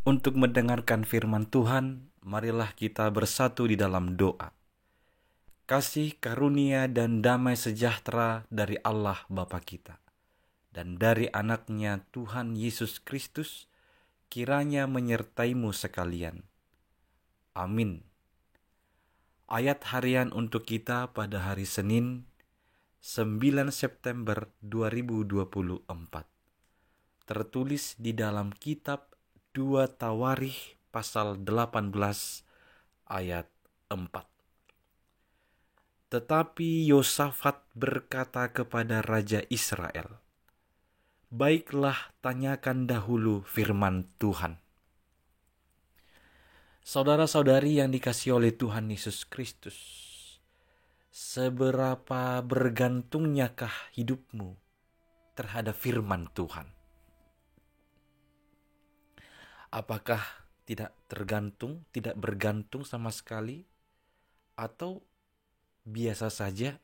Untuk mendengarkan firman Tuhan, marilah kita bersatu di dalam doa. Kasih karunia dan damai sejahtera dari Allah Bapa kita dan dari anaknya Tuhan Yesus Kristus kiranya menyertaimu sekalian. Amin. Ayat harian untuk kita pada hari Senin 9 September 2024 tertulis di dalam kitab 2 Tawarikh pasal 18 ayat 4. Tetapi Yosafat berkata kepada Raja Israel, "Baiklah, tanyakan dahulu firman Tuhan." Saudara-saudari yang dikasihi oleh Tuhan Yesus Kristus, seberapa bergantungnyakah hidupmu terhadap firman Tuhan? Apakah tidak bergantung sama sekali, atau biasa saja,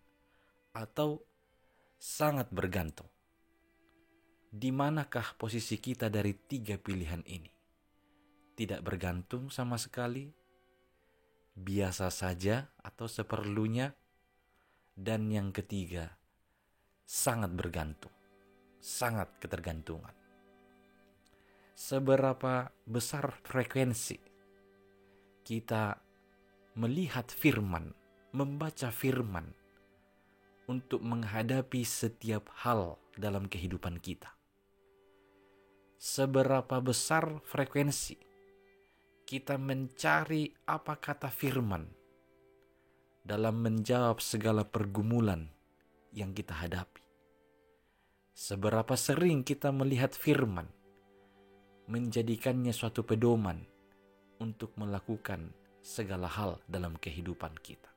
atau sangat bergantung? Di manakah posisi kita dari tiga pilihan ini? Tidak bergantung sama sekali, biasa saja atau seperlunya, dan yang ketiga, sangat bergantung, sangat ketergantungan. Seberapa besar frekuensi kita melihat firman, membaca firman untuk menghadapi setiap hal dalam kehidupan kita? Seberapa besar frekuensi kita mencari apa kata firman dalam menjawab segala pergumulan yang kita hadapi? Seberapa sering kita melihat firman, menjadikannya suatu pedoman untuk melakukan segala hal dalam kehidupan kita?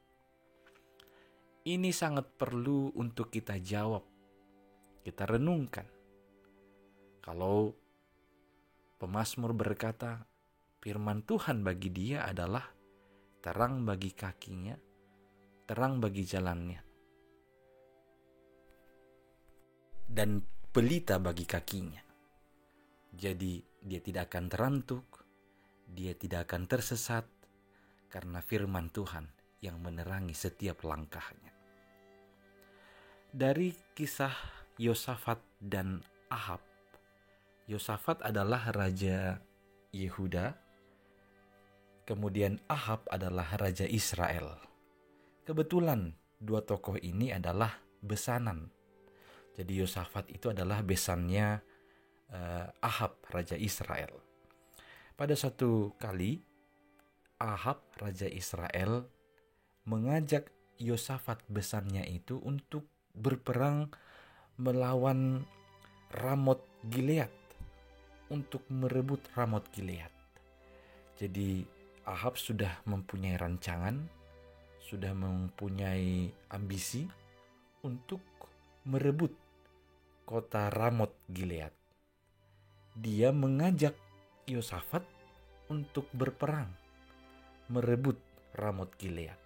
Ini sangat perlu untuk kita jawab, kita renungkan. Kalau pemazmur berkata, firman Tuhan bagi dia adalah terang bagi kakinya, terang bagi jalannya, dan pelita bagi kakinya. Jadi dia tidak akan terantuk, dia tidak akan tersesat, karena firman Tuhan yang menerangi setiap langkahnya. Dari kisah Yosafat dan Ahab. Yosafat adalah raja Yehuda, kemudian Ahab adalah raja Israel. Kebetulan dua tokoh ini adalah besanan. Jadi Yosafat itu adalah besannya Ahab, raja Israel. Pada suatu kali, Ahab, raja Israel, mengajak Yosafat besannya itu untuk berperang melawan Ramot Gilead, untuk merebut Ramot Gilead. Jadi Ahab sudah mempunyai rancangan, sudah mempunyai ambisi untuk merebut kota Ramot Gilead. Dia mengajak Yosafat untuk berperang merebut Ramot Gilead.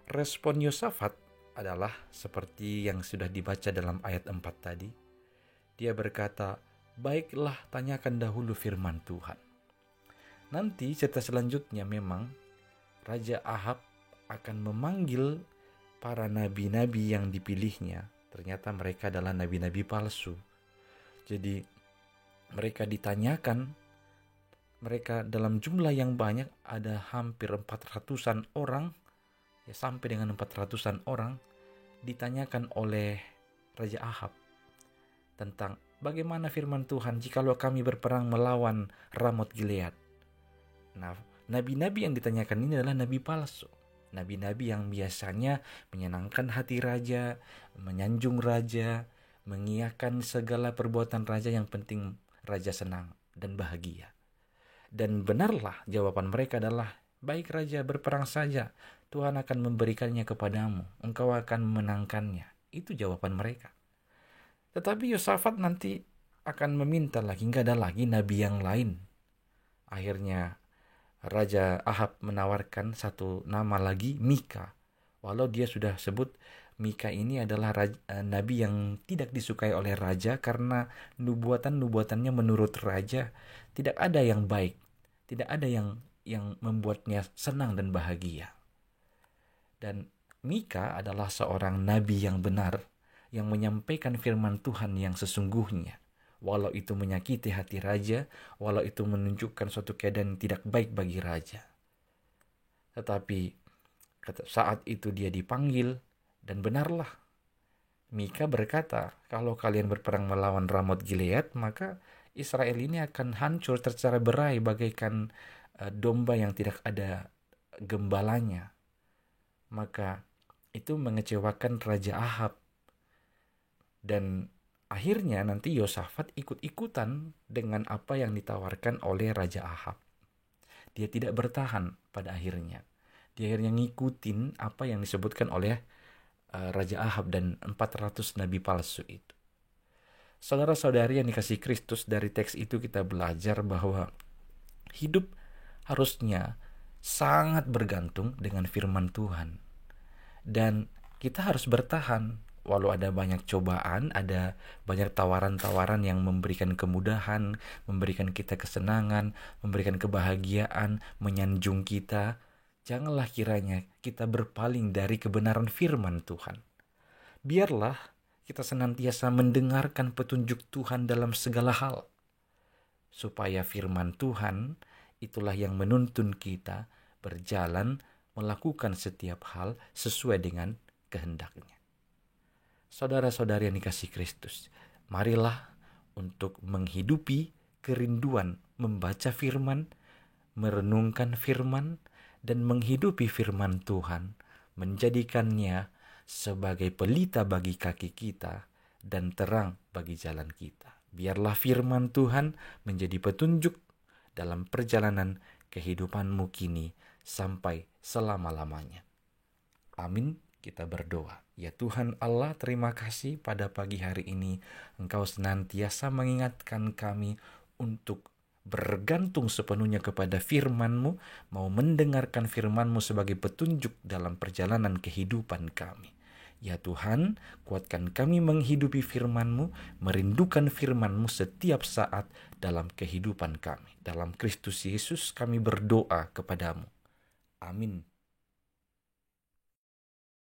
Respon Yosafat adalah seperti yang sudah dibaca dalam ayat 4 tadi. Dia berkata, "Baiklah, tanyakan dahulu firman Tuhan." Nanti cerita selanjutnya memang Raja Ahab akan memanggil para nabi-nabi yang dipilihnya. Ternyata mereka adalah nabi-nabi palsu. Jadi mereka ditanyakan, mereka dalam jumlah yang banyak, ada hampir 400-an orang, ya sampai dengan 400-an orang, ditanyakan oleh Raja Ahab tentang bagaimana firman Tuhan jikalau kami berperang melawan Ramot Gilead. Nah, nabi-nabi yang ditanyakan ini adalah nabi palsu. Nabi-nabi yang biasanya menyenangkan hati raja, menyanjung raja, mengiyakan segala perbuatan raja, yang penting raja senang dan bahagia. Dan benarlah jawaban mereka adalah, "Baik raja, berperang saja. Tuhan akan memberikannya kepadamu. Engkau akan memenangkannya." Itu jawaban mereka. Tetapi Yosafat nanti akan meminta lagi, nggak ada lagi nabi yang lain. Akhirnya Raja Ahab menawarkan satu nama lagi, Mika. Walau dia sudah sebut Mika ini adalah nabi yang tidak disukai oleh raja karena nubuatannya menurut raja tidak ada yang baik, tidak ada yang membuatnya senang dan bahagia. Dan Mika adalah seorang nabi yang benar yang menyampaikan firman Tuhan yang sesungguhnya. Walau itu menyakiti hati raja, walau itu menunjukkan suatu keadaan tidak baik bagi raja. Tetapi saat itu dia dipanggil, dan benarlah. Mika berkata, kalau kalian berperang melawan Ramot Gilead, maka Israel ini akan hancur tercerai berai bagaikan domba yang tidak ada gembalanya. Maka itu mengecewakan Raja Ahab. Dan akhirnya nanti Yosafat ikut-ikutan dengan apa yang ditawarkan oleh Raja Ahab. Dia tidak bertahan pada akhirnya. Dia akhirnya ngikutin apa yang disebutkan oleh Raja Ahab dan 400 nabi palsu itu. Saudara-saudari yang dikasihi Kristus, dari teks itu kita belajar bahwa hidup harusnya sangat bergantung dengan firman Tuhan. Dan kita harus bertahan walau ada banyak cobaan, ada banyak tawaran-tawaran yang memberikan kemudahan, memberikan kita kesenangan, memberikan kebahagiaan, menyanjung kita. Janganlah kiranya kita berpaling dari kebenaran firman Tuhan. Biarlah kita senantiasa mendengarkan petunjuk Tuhan dalam segala hal, supaya firman Tuhan itulah yang menuntun kita berjalan melakukan setiap hal sesuai dengan kehendaknya. Saudara-saudari yang dikasihi Kristus, marilah untuk menghidupi kerinduan membaca firman, merenungkan firman, dan menghidupi firman Tuhan, menjadikannya sebagai pelita bagi kaki kita dan terang bagi jalan kita. Biarlah firman Tuhan menjadi petunjuk dalam perjalanan kehidupanmu kini sampai selama-lamanya. Amin. Kita berdoa. Ya Tuhan Allah, terima kasih pada pagi hari ini Engkau senantiasa mengingatkan kami untuk bergantung sepenuhnya kepada firman-Mu, mau mendengarkan firman-Mu sebagai petunjuk dalam perjalanan kehidupan kami. Ya Tuhan, kuatkan kami menghidupi firman-Mu, merindukan firman-Mu setiap saat dalam kehidupan kami. Dalam Kristus Yesus kami berdoa kepadamu. Amin.